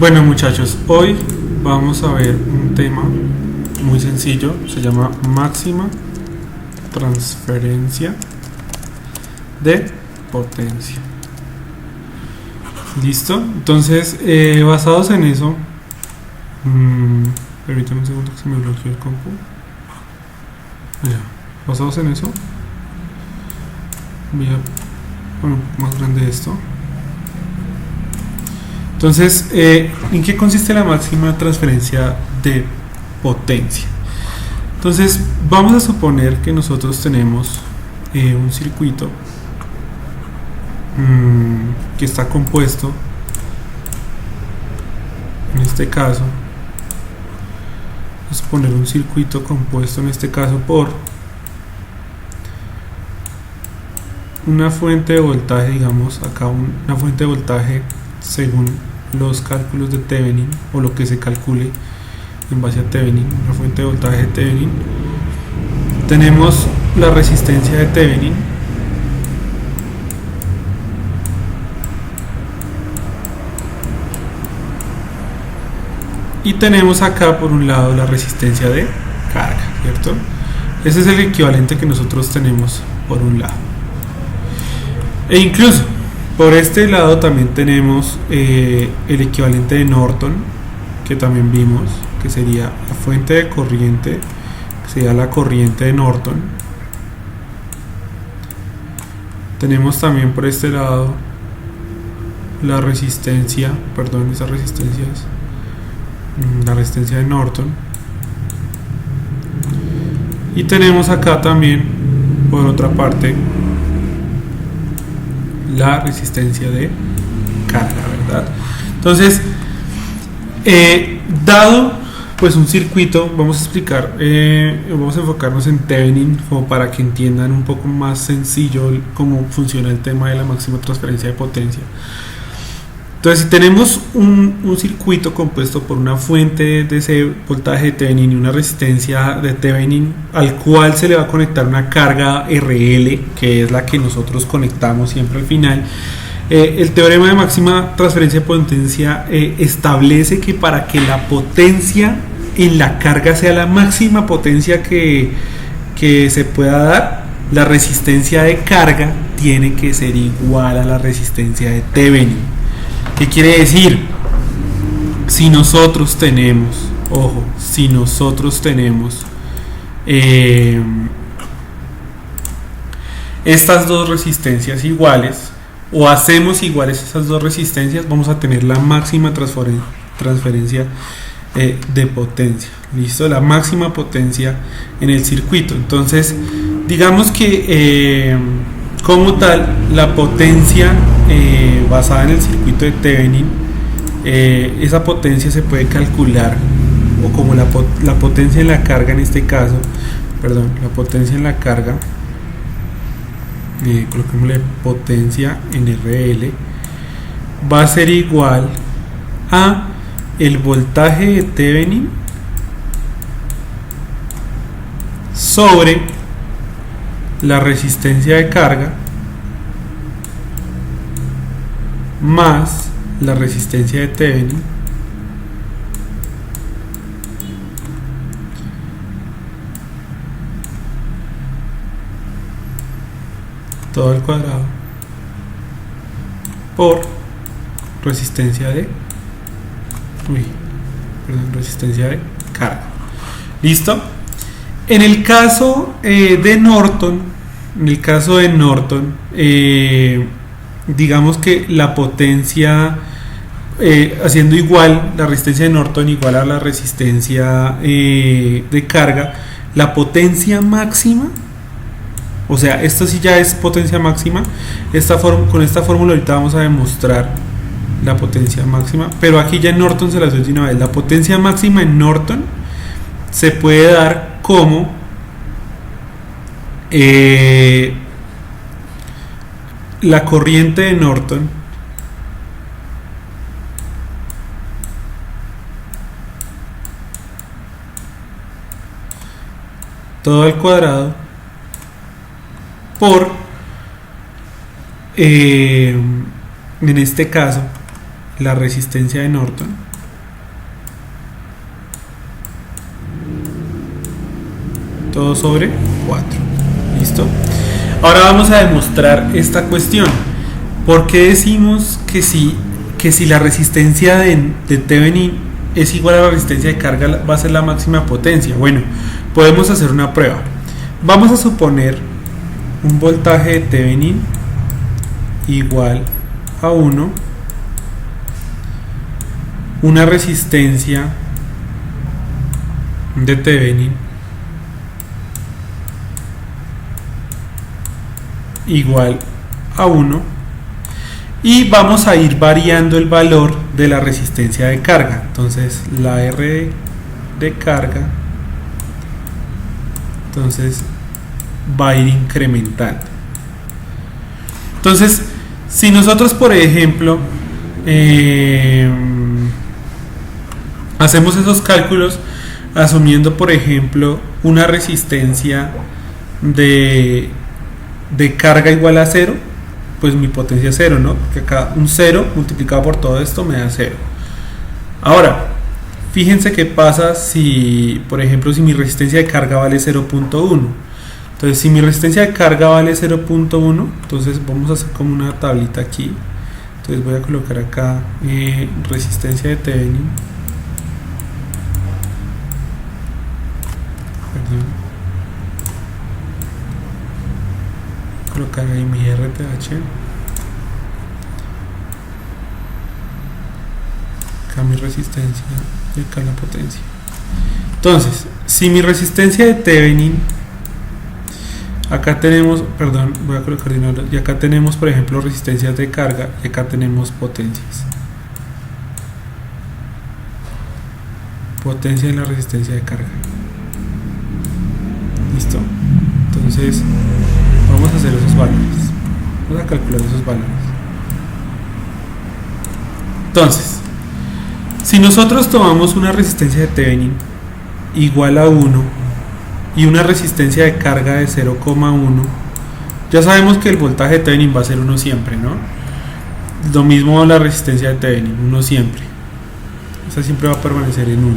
Bueno muchachos, hoy vamos a ver un tema muy sencillo, se llama máxima transferencia de potencia. ¿Listo? Entonces, basados en eso, permítanme un segundo que se me bloqueó el compu. Ya, basados en eso, voy a poner un poco más grande esto. Entonces, ¿en qué consiste la máxima transferencia de potencia? Entonces, vamos a suponer que nosotros tenemos un circuito que está compuesto, en este caso, vamos a poner un circuito compuesto en este caso por una fuente de voltaje, digamos acá una fuente de voltaje según los cálculos de Thevenin, o lo que se calcule en base a Thevenin, una fuente de voltaje de Thevenin. Tenemos la resistencia de Thevenin, y tenemos acá por un lado la resistencia de carga, ¿cierto? Ese es el equivalente que nosotros tenemos por un lado. E incluso por este lado también tenemos el equivalente de Norton, que también vimos, que sería la fuente de corriente, que sería la corriente de Norton. Tenemos también por este lado la resistencia, perdón, esas resistencias, la resistencia de Norton. Y tenemos acá también, por otra parte, la resistencia de carga, ¿verdad? Entonces, dado pues un circuito, vamos a explicar, vamos a enfocarnos en Thevenin como para que entiendan un poco más sencillo cómo funciona el tema de la máxima transferencia de potencia. Entonces, si tenemos un circuito compuesto por una fuente de ese voltaje de Thevenin y una resistencia de Thevenin al cual se le va a conectar una carga RL, que es la que nosotros conectamos siempre al final, el teorema de máxima transferencia de potencia establece que para que la potencia en la carga sea la máxima potencia que se pueda dar, la resistencia de carga tiene que ser igual a la resistencia de Thevenin. ¿Qué quiere decir? Si nosotros tenemos, ojo, si nosotros tenemos estas dos resistencias iguales, o hacemos iguales esas dos resistencias, vamos a tener la máxima transferencia de potencia. ¿Listo? La máxima potencia en el circuito. Entonces, digamos que como tal, la potencia basada en el circuito de Thevenin, esa potencia se puede calcular, o como la potencia en la carga en este caso, perdón, la potencia en la carga, coloquémosle potencia en RL, va a ser igual a el voltaje de Thevenin sobre la resistencia de carga más la resistencia de Thevenin todo al cuadrado por resistencia de resistencia de carga. ¿Listo? En el caso de Norton, digamos que la potencia, haciendo igual la resistencia de Norton igual a la resistencia de carga, la potencia máxima, o sea, esto sí ya es potencia máxima. Con esta fórmula ahorita vamos a demostrar la potencia máxima, pero aquí ya en Norton se las doy de una vez. La potencia máxima en Norton se puede dar como la corriente de Norton todo al cuadrado por en este caso la resistencia de Norton todo sobre 4. ¿Listo? Ahora vamos a demostrar esta cuestión. ¿Por qué decimos que si la resistencia de Thevenin es igual a la resistencia de carga va a ser la máxima potencia? Bueno, podemos hacer una prueba. Vamos a suponer un voltaje de Thevenin igual a 1, una resistencia de Thevenin igual a 1, y vamos a ir variando el valor de la resistencia de carga. Entonces la R de carga entonces va a ir incrementando. Entonces, si nosotros, por ejemplo, hacemos esos cálculos asumiendo, por ejemplo, una resistencia de carga igual a 0, pues mi potencia es 0, ¿no? Que acá un 0 multiplicado por todo esto me da 0. Ahora, fíjense qué pasa si, por ejemplo, si mi resistencia de carga vale 0.1. Entonces, si mi resistencia de carga vale 0.1, entonces vamos a hacer como una tablita aquí. Entonces voy a colocar acá resistencia de Thevenin. Perdón. Colocar ahí mi RTH. Acá mi resistencia y acá la potencia. Entonces, si mi resistencia de Thevenin, acá tenemos, perdón, voy a colocar de nuevo, y acá tenemos, por ejemplo, resistencias de carga, y acá tenemos potencias. Potencia en la resistencia de carga. ¿Listo? Entonces, vamos a hacer esos valores. Vamos a calcular esos valores. Entonces, si nosotros tomamos una resistencia de Thevenin igual a 1 y una resistencia de carga de 0,1, ya sabemos que el voltaje de Thevenin va a ser 1 siempre, ¿no? Lo mismo la resistencia de Thevenin, 1 siempre. Esa siempre va a permanecer en 1.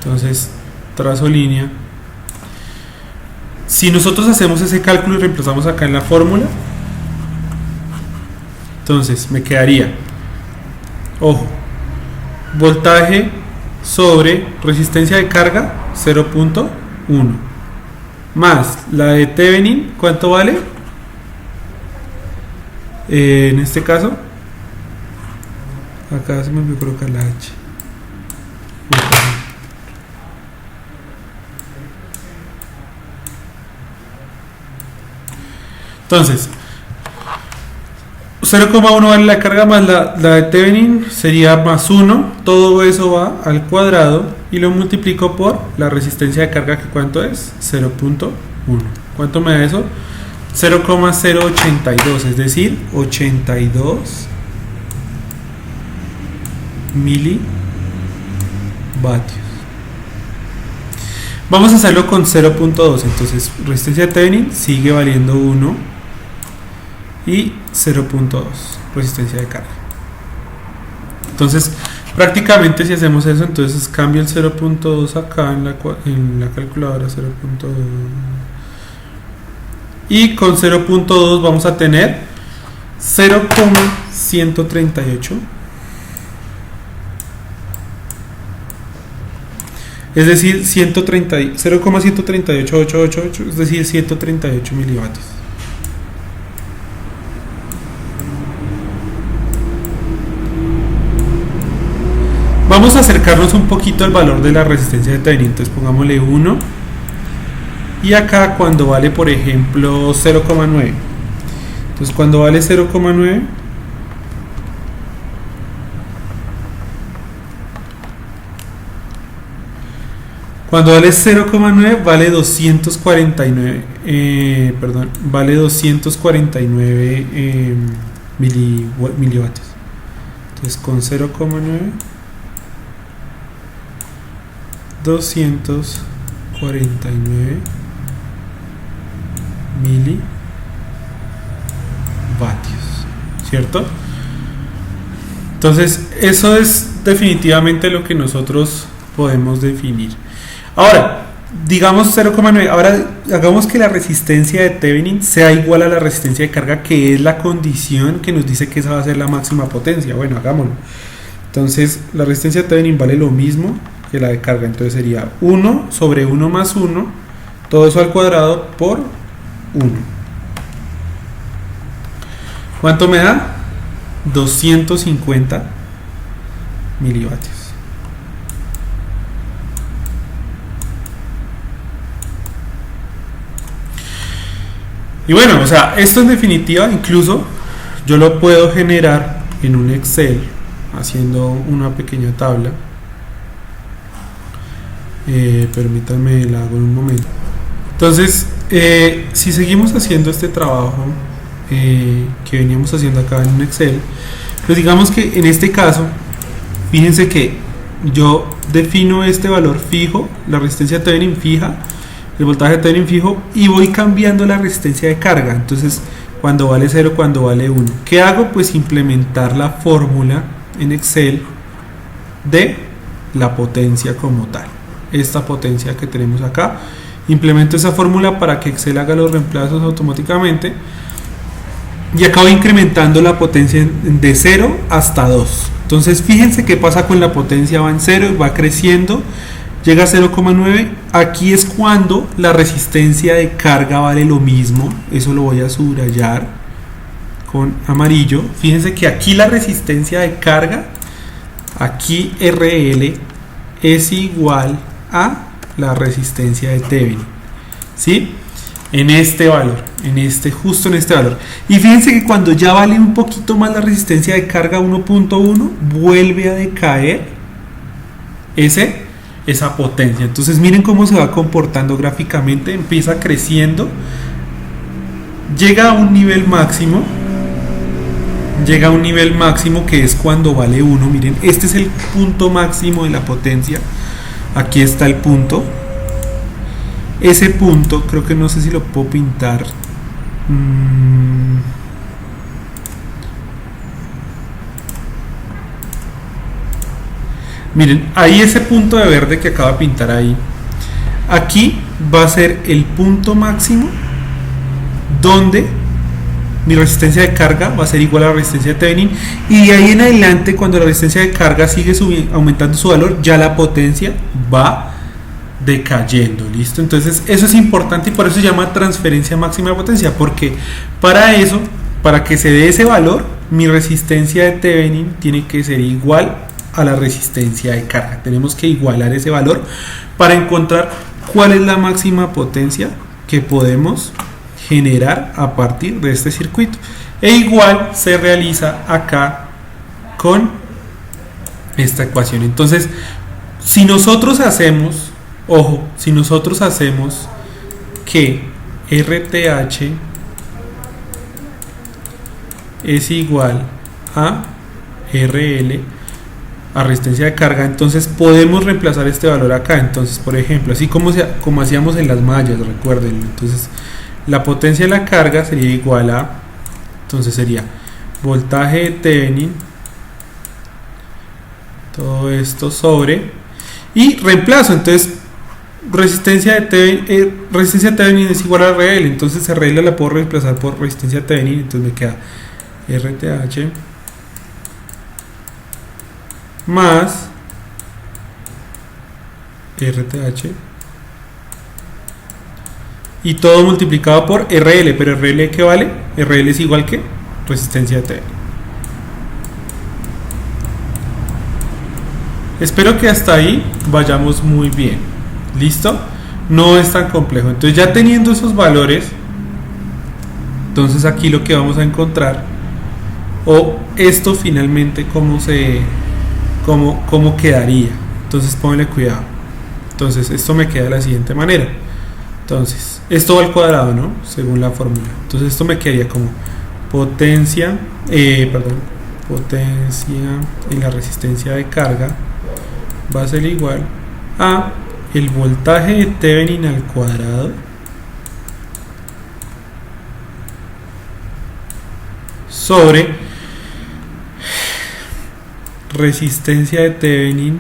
Entonces, trazo línea. Si nosotros hacemos ese cálculo y reemplazamos acá en la fórmula, entonces me quedaría, ojo, voltaje sobre resistencia de carga 0.1 más la de Thevenin, ¿cuánto vale? En este caso, acá se me olvidó colocar la H. Entonces, 0,1 vale la carga más la de Thevenin, sería más 1, todo eso va al cuadrado y lo multiplico por la resistencia de carga, que ¿cuánto es? 0.1. ¿Cuánto me da eso? 0,082, es decir, 82 milivatios. Vamos a hacerlo con 0.2, entonces resistencia de Thevenin sigue valiendo 1 y 0.2 resistencia de carga. Entonces prácticamente si hacemos eso, entonces cambio el 0.2 acá en la calculadora, 0.2, y con 0.2 vamos a tener 0,138, es decir, 0,138888, es decir, 138 milivatios. Vamos a acercarnos un poquito al valor de la resistencia de Thevenin, entonces pongámosle 1, y acá cuando vale, por ejemplo, 0,9, entonces cuando vale 0,9, cuando vale 0,9 vale 249, vale 249 milivatios. Entonces con 0,9 249 milivatios, ¿cierto? Entonces, eso es definitivamente lo que nosotros podemos definir. Ahora, digamos 0,9. Ahora, hagamos que la resistencia de Thevenin sea igual a la resistencia de carga, que es la condición que nos dice que esa va a ser la máxima potencia. Bueno, hagámoslo. Entonces, la resistencia de Thevenin vale lo mismo que la de carga. Entonces sería 1 sobre 1 más 1, todo eso al cuadrado por 1. ¿Cuánto me da? 250 milivatios. Y bueno, o sea, esto en definitiva incluso yo lo puedo generar en un Excel haciendo una pequeña tabla. Permítanme, la hago en un momento. Entonces, si seguimos haciendo este trabajo que veníamos haciendo acá en un Excel, pues digamos que en este caso, fíjense que yo defino este valor fijo, la resistencia de Thevenin fija, el voltaje de Thevenin fijo, y voy cambiando la resistencia de carga. Entonces, cuando vale 0, cuando vale 1. ¿Qué hago? Pues implementar la fórmula en Excel de la potencia como tal. Esta potencia que tenemos acá. Implemento esa fórmula para que Excel haga los reemplazos automáticamente. Y acabo incrementando la potencia de 0 hasta 2. Entonces, fíjense qué pasa con la potencia. Va en 0 y va creciendo. Llega a 0,9. Aquí es cuando la resistencia de carga vale lo mismo. Eso lo voy a subrayar con amarillo. Fíjense que aquí la resistencia de carga, aquí RL, es igual a la resistencia de Thevenin, ¿sí? En este valor, justo en este valor. Y fíjense que cuando ya vale un poquito más la resistencia de carga, 1.1, vuelve a decaer esa potencia. Entonces miren cómo se va comportando gráficamente. Empieza creciendo, llega a un nivel máximo, que es cuando vale 1. Miren, este es el punto máximo de la potencia. Aquí está el punto. Ese punto, creo que no sé si lo puedo pintar. Miren, ahí ese punto de verde que acabo de pintar ahí. Aquí va a ser el punto máximo donde mi resistencia de carga va a ser igual a la resistencia de Thevenin, y de ahí en adelante, cuando la resistencia de carga sigue aumentando su valor, ya la potencia va decayendo. ¿Listo? Entonces eso es importante y por eso se llama transferencia máxima de potencia, porque para eso, para que se dé ese valor, mi resistencia de Thevenin tiene que ser igual a la resistencia de carga. Tenemos que igualar ese valor para encontrar cuál es la máxima potencia que podemos generar a partir de este circuito. E igual se realiza acá con esta ecuación. Entonces, si nosotros hacemos, ojo, si nosotros hacemos que RTH es igual a RL, a resistencia de carga, entonces podemos reemplazar este valor acá. Entonces, por ejemplo, así como hacíamos en las mallas, recuerden. Entonces, la potencia de la carga sería igual a, entonces sería voltaje de Thevenin, todo esto sobre, y reemplazo. Entonces, resistencia de Thevenin es igual a RL, entonces RL la puedo reemplazar por resistencia de Thevenin, entonces me queda RTH más RTH y todo multiplicado por RL, pero RL ¿qué vale? RL es igual que resistencia de Thevenin. Espero que hasta ahí vayamos muy bien. ¿Listo? No es tan complejo. Entonces, ya teniendo esos valores, entonces aquí lo que vamos a encontrar, o esto finalmente cómo quedaría. Entonces pónganle cuidado. Entonces esto me queda de la siguiente manera. Entonces esto va al cuadrado, ¿no? Según la fórmula. Entonces esto me quedaría como potencia en la resistencia de carga va a ser igual a el voltaje de Thevenin al cuadrado sobre resistencia de Thevenin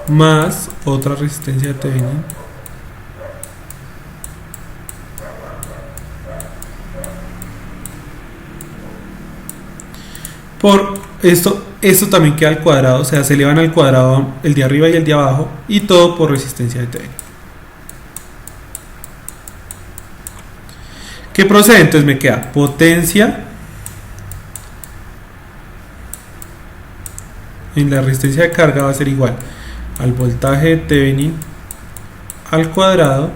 más otra resistencia de Thevenin por esto también queda al cuadrado, o sea, se elevan al cuadrado el de arriba y el de abajo, y todo por resistencia de Thevenin. ¿Qué procede? Entonces me queda potencia en la resistencia de carga va a ser igual al voltaje de Thevenin al cuadrado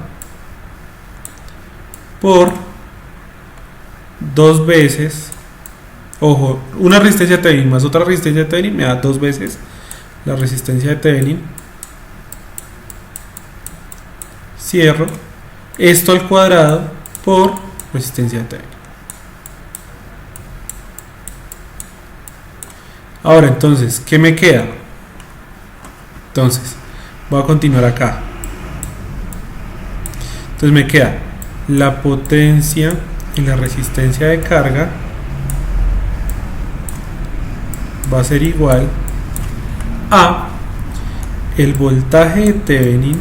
por 2 veces, ojo, una resistencia de Thevenin más otra resistencia de Thevenin me da 2 veces la resistencia de Thevenin, cierro, esto al cuadrado por resistencia de Thevenin. Ahora entonces, ¿qué me queda? Entonces, voy a continuar acá. Entonces me queda la potencia en la resistencia de carga va a ser igual a el voltaje de Thevenin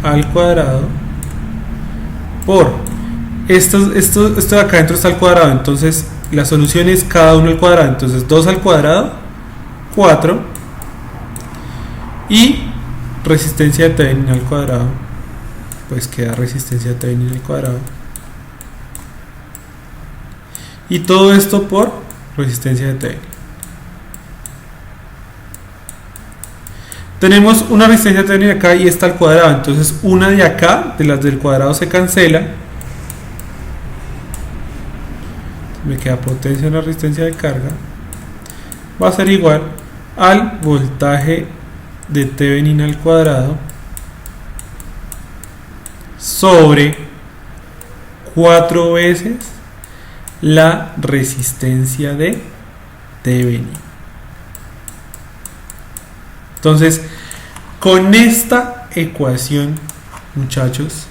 al cuadrado por esto de acá adentro está al cuadrado, entonces la solución es cada uno al cuadrado, entonces 2 al cuadrado 4 y resistencia de Thevenin al cuadrado, pues queda resistencia de Thevenin al cuadrado, y todo esto por resistencia de Thevenin. Tenemos una resistencia de Thevenin acá y esta al cuadrado, entonces una de acá, de las del cuadrado, se cancela, me queda potencia en la resistencia de carga va a ser igual al voltaje de Thevenin al cuadrado sobre 4 veces la resistencia de Thevenin. Entonces, con esta ecuación, muchachos,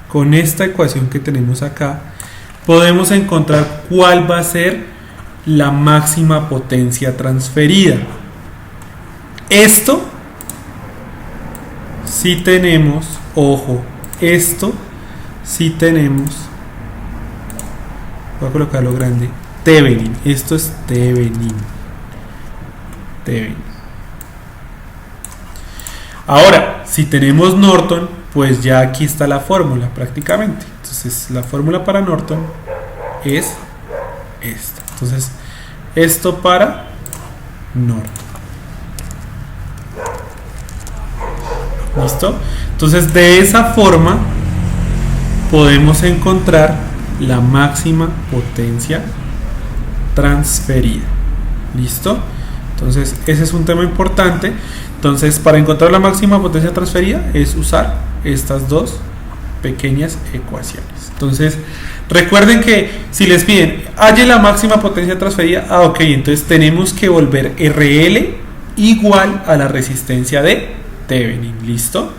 con esta ecuación que tenemos acá, podemos encontrar cuál va a ser la máxima potencia transferida. Esto si tenemos, ojo, esto si tenemos, voy a colocarlo grande, Thevenin, esto es Thevenin. Ahora, si tenemos Norton, pues ya aquí está la fórmula prácticamente. Entonces la fórmula para Norton es esta. Entonces esto para Norton. ¿Listo? Entonces de esa forma podemos encontrar la máxima potencia transferida. ¿Listo? Entonces ese es un tema importante. Entonces para encontrar la máxima potencia transferida es usar estas dos pequeñas ecuaciones. Entonces recuerden que si les piden halle la máxima potencia transferida, ok, entonces tenemos que volver RL igual a la resistencia de Thevenin. ¿Listo?